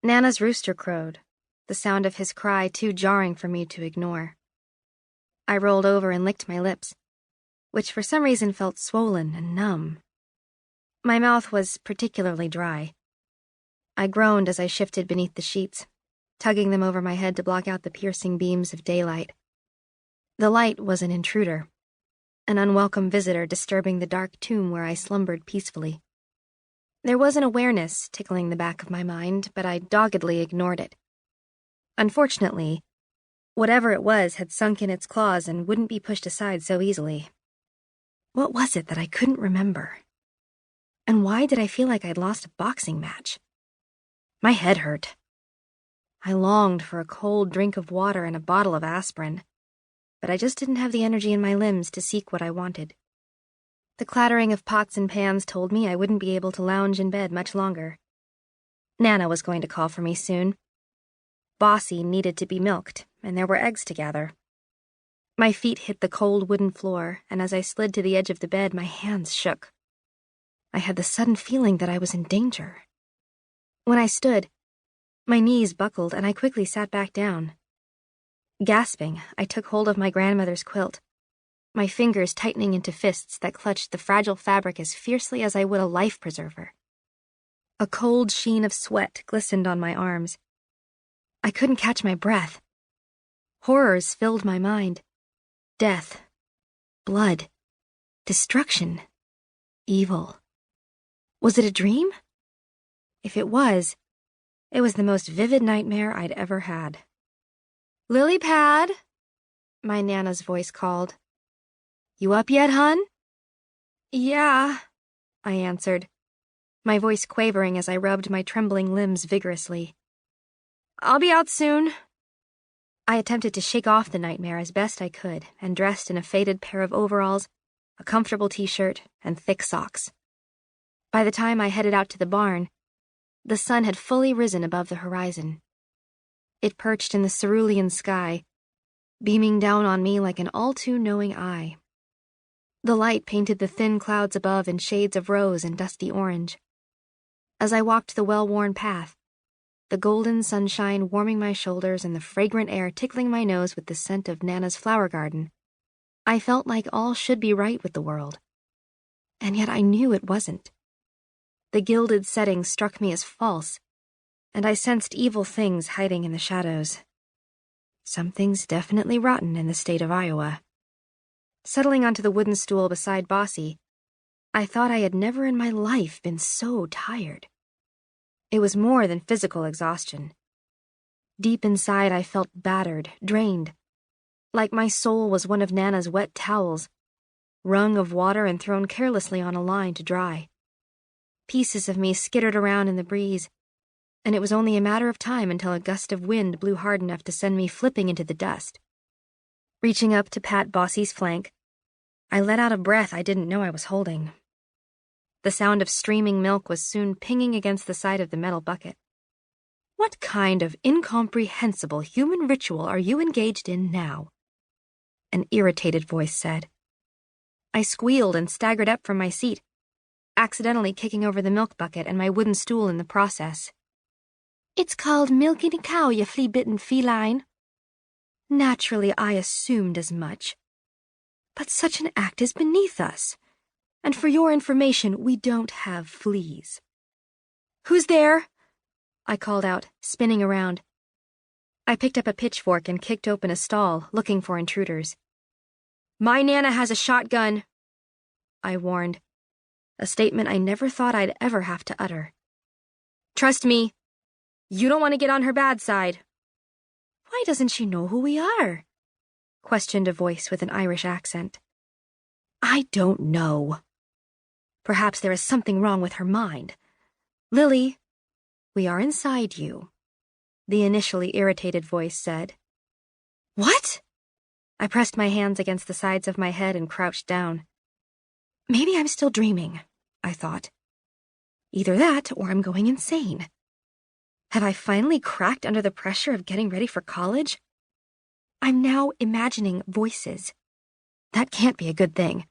Nana's rooster crowed, the sound of his cry too jarring for me to ignore. I rolled over and licked my lips, which for some reason felt swollen and numb. My mouth was particularly dry. I groaned as I shifted beneath the sheets, tugging them over my head to block out the piercing beams of daylight. The light was an intruder, an unwelcome visitor disturbing the dark tomb where I slumbered peacefully. There was an awareness tickling the back of my mind, but I doggedly ignored it. Unfortunately, whatever it was had sunk in its claws and wouldn't be pushed aside so easily. What was it that I couldn't remember? And why did I feel like I'd lost a boxing match? My head hurt. I longed for a cold drink of water and a bottle of aspirin, but I just didn't have the energy in my limbs to seek what I wanted. The clattering of pots and pans told me I wouldn't be able to lounge in bed much longer. Nana was going to call for me soon. Bossy needed to be milked, and there were eggs to gather. My feet hit the cold wooden floor, and as I slid to the edge of the bed, my hands shook. I had the sudden feeling that I was in danger. When I stood, my knees buckled, and I quickly sat back down. Gasping, I took hold of my grandmother's quilt, my fingers tightening into fists that clutched the fragile fabric as fiercely as I would a life preserver. A cold sheen of sweat glistened on my arms. I couldn't catch my breath. Horrors filled my mind. Death, blood, destruction, evil. Was it a dream? If it was the most vivid nightmare I'd ever had. "Lily Pad," my Nana's voice called. "You up yet, hun?" "Yeah," I answered, my voice quavering as I rubbed my trembling limbs vigorously. "I'll be out soon." I attempted to shake off the nightmare as best I could and dressed in a faded pair of overalls, a comfortable t-shirt, and thick socks. By the time I headed out to the barn, the sun had fully risen above the horizon. It perched in the cerulean sky, beaming down on me like an all-too-knowing eye. The light painted the thin clouds above in shades of rose and dusty orange. As I walked the well-worn path, the golden sunshine warming my shoulders and the fragrant air tickling my nose with the scent of Nana's flower garden, I felt like all should be right with the world. And yet I knew it wasn't. The gilded setting struck me as false, and I sensed evil things hiding in the shadows. Something's definitely rotten in the state of Iowa. Settling onto the wooden stool beside Bossy, I thought I had never in my life been so tired. It was more than physical exhaustion. Deep inside, I felt battered, drained, like my soul was one of Nana's wet towels, wrung of water and thrown carelessly on a line to dry. Pieces of me skittered around in the breeze, and it was only a matter of time until a gust of wind blew hard enough to send me flipping into the dust. Reaching up to pat Bossy's flank, I let out a breath I didn't know I was holding. The sound of streaming milk was soon pinging against the side of the metal bucket. "What kind of incomprehensible human ritual are you engaged in now?" an irritated voice said. I squealed and staggered up from my seat, accidentally kicking over the milk bucket and my wooden stool in the process. "It's called milking a cow, you flea-bitten feline." Naturally, I assumed as much. But such an act is beneath us. And for your information, we don't have fleas. "Who's there?" I called out, spinning around. I picked up a pitchfork and kicked open a stall, looking for intruders. "My Nana has a shotgun," I warned, a statement I never thought I'd ever have to utter. "Trust me, you don't want to get on her bad side." "Why doesn't she know who we are?" questioned a voice with an Irish accent. "I don't know. Perhaps there is something wrong with her mind. Lily, we are inside you," the initially irritated voice said. "What?" I pressed my hands against the sides of my head and crouched down. Maybe I'm still dreaming, I thought. Either that or I'm going insane. Have I finally cracked under the pressure of getting ready for college? I'm now imagining voices. That can't be a good thing.